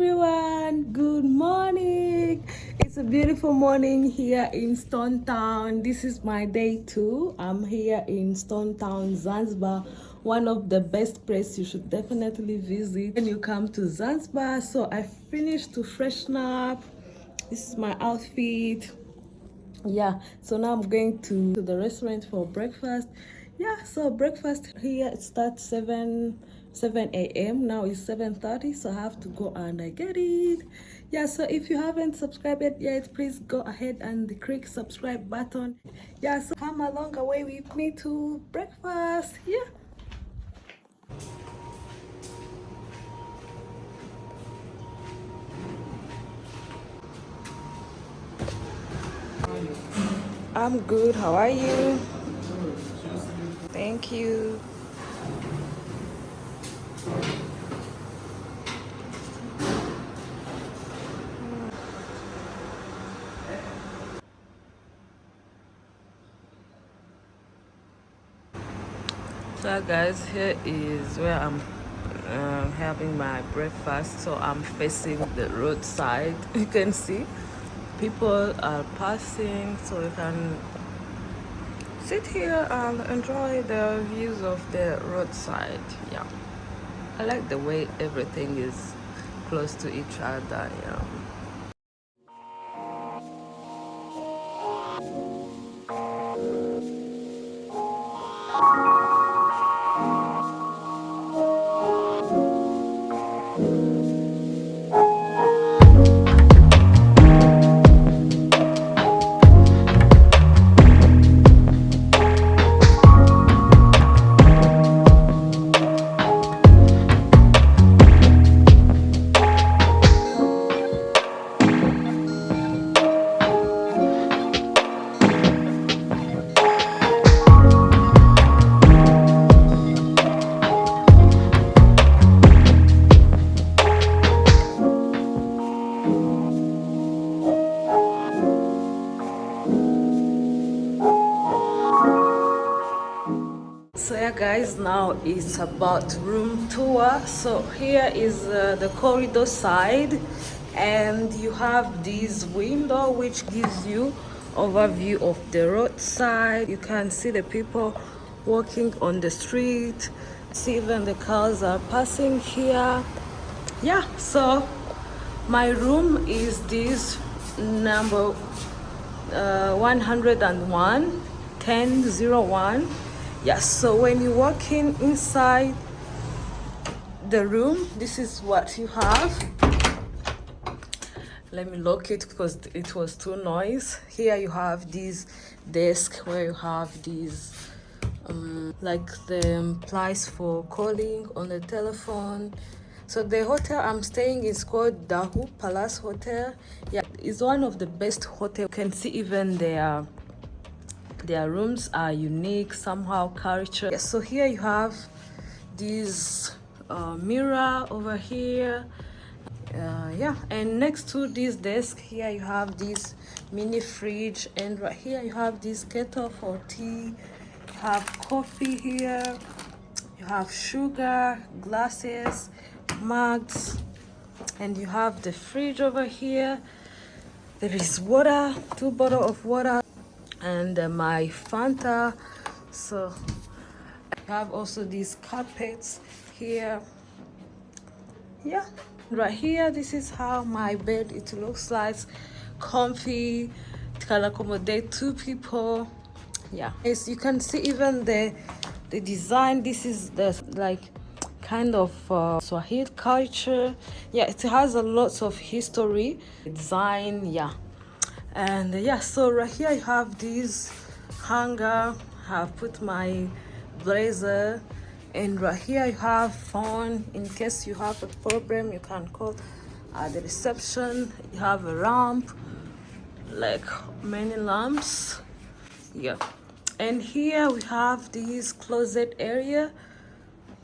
everyone, good morning. It's a beautiful morning here in Stone Town. This is my day 2. I'm here in Stone Town, Zanzibar, one of the best places you should definitely visit when you come to Zanzibar. So I finished to freshen up. This is my outfit. Yeah, so now I'm going to the restaurant for breakfast. Yeah, so breakfast here it starts 7 a.m. Now it's 7:30, so I have to go and get it. Yeah, so if you haven't subscribed yet, please go ahead and click subscribe button. Yeah, so come along away with me to breakfast. Yeah. I'm good. How are you? Thank you. So guys, here is where I'm having my breakfast. So I'm facing the roadside. You can see people are passing, so you can sit here and enjoy the views of the roadside. Yeah, I like the way everything is close to each other. Yeah. So yeah guys, now it's about room tour. So here is the corridor side, and you have this window which gives you overview of the roadside. You can see the people walking on the street, see even the cars are passing here. Yeah, so my room is this number 101 1001. Yes, so when you walk in inside the room, this is what you have. Let me lock it because it was too noise. Here you have this desk where you have these like the place for calling on the telephone. So the hotel I'm staying is called Dahu Palace Hotel. Yeah, it's one of the best hotel. You can see even their rooms are unique, somehow culture. Yeah, so here you have this mirror over here. Yeah, and next to this desk here you have this mini fridge, and right here you have this kettle for tea. You have coffee here, you have sugar, glasses, mugs, and you have the fridge over here. There is water, 2 bottles of water, and my Fanta. So I have also these carpets here. Yeah, right here, this is how my bed it looks like. Comfy, it can accommodate 2 people. Yeah, yes, you can see even the design. This is the like kind of Swahili culture. Yeah, it has a lot of history design. Yeah, and yeah, so right here you have this hanger. I have put my blazer, and right here you have phone in case you have a problem. You can call the reception. You have a lamp, like many lamps. Yeah, and here we have this closet area.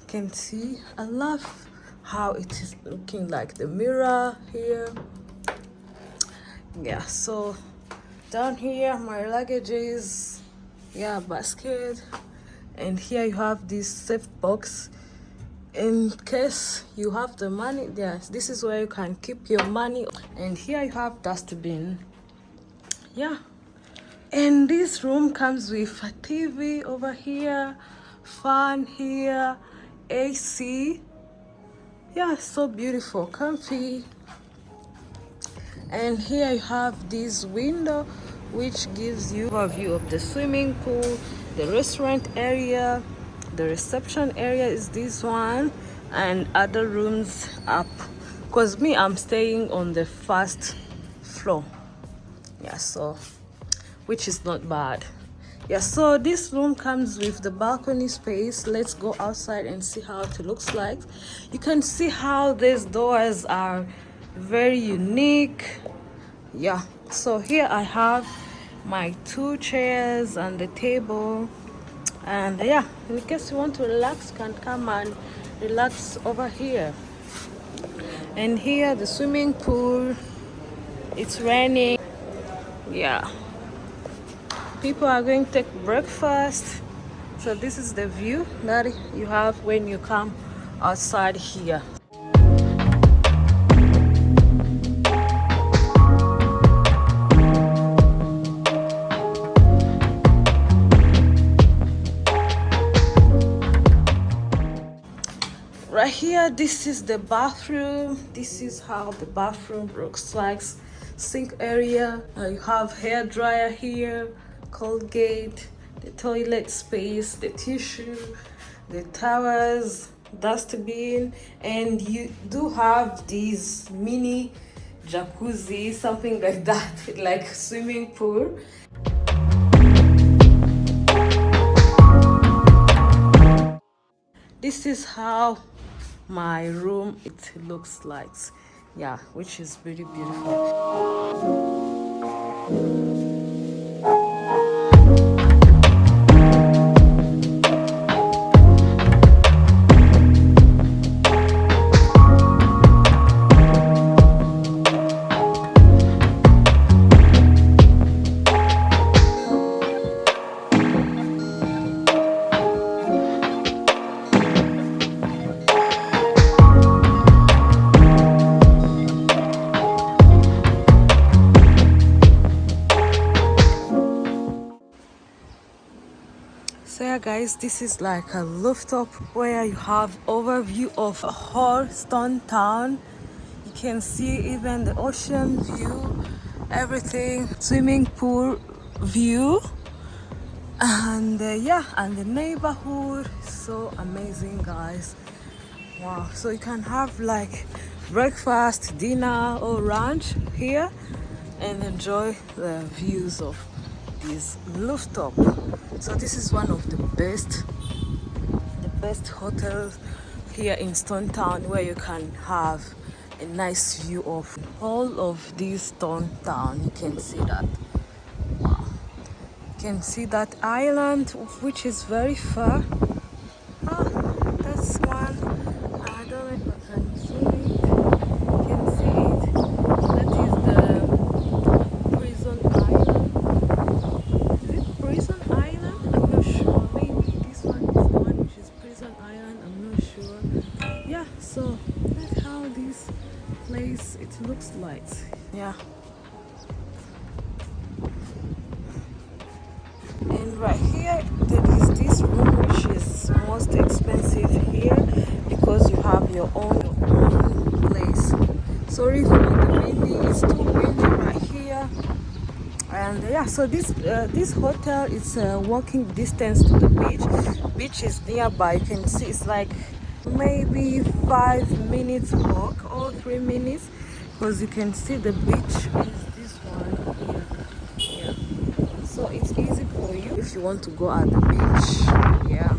You can see I love how it is looking, like the mirror here. Yeah, so down here my luggage is, yeah, basket, and here you have this safe box. in case you have the money. Yes, this is where you can keep your money. And here you have dustbin. Yeah, and this room comes with a TV over here, fan here, AC. Yeah, so beautiful, comfy. And here you have this window which gives you a view of the swimming pool, the restaurant area, the reception area is this one, and other rooms up, because me, I'm staying on the first floor. Yeah, so which is not bad. Yeah, so this room comes with the balcony space. Let's go outside and see how it looks like. You can see how these doors are very unique. Yeah, so here I have my 2 chairs and the table. And yeah, in case you want to relax, you can come and relax over here. And here the swimming pool, it's raining. Yeah, people are going to take breakfast. So this is the view that you have when you come outside here. Right here, this is the bathroom. This is how the bathroom looks like. Sink area. You have hair dryer here, Colgate, the toilet space, the tissue, the towels, dustbin, and you do have these mini jacuzzi, something like that, like swimming pool. This is how my room it looks like. Yeah, which is really beautiful. So yeah guys, this is like a rooftop where you have overview of a whole Stone Town. You can see even the ocean view, everything, swimming pool view, and yeah, and the neighborhood. So amazing guys. Wow, so you can have like breakfast, dinner or lunch here and enjoy the views of this rooftop. So this is one of the best hotels here in Stone Town, where you can have a nice view of all of this Stone Town. You can see that. Wow. You can see that island, which is very far. Ah, that's one. I don't know if I can see it. You can see it. That is the Prison Island. Is it Prison Island? I'm not sure. Maybe this one is the one which is Prison Island. I'm not sure. Yeah, so that's how this place it looks like. Yeah. And right here there is this room which is most expensive here, because you have your own place. Sorry for the windy, it's too windy right here. And yeah, so this hotel is walking distance to the beach. Beach is nearby. You can see it's like maybe 5 minutes walk or 3 minutes, because you can see the beach is this one here. Yeah, so it's easy for you if you want to go at the beach. Yeah.